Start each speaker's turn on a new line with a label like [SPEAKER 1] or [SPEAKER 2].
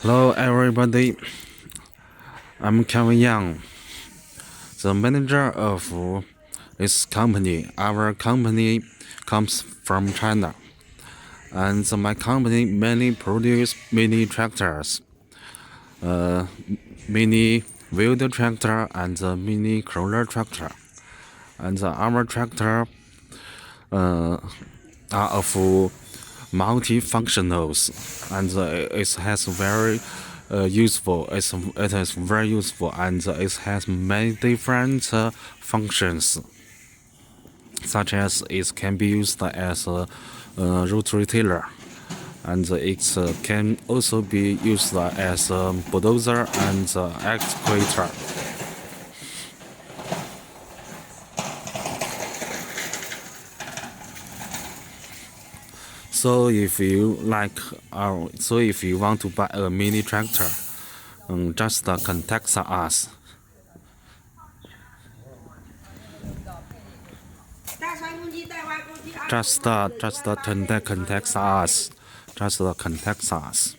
[SPEAKER 1] Hello everybody, I'm Kevin Yang, the manager of this company. Our company comes from China, and my company mainly produce mini tractors, mini wheeled tractor and mini crawler tractor. And our tractor are of multifunctionals, and it has very useful. It is very useful, and it has many different functions, such as it can be used as a rotary tiller, and it can also be used as a bulldozer and excavator. So if you want to buy a mini tractor, just contact us. Just contact us. Just contact us.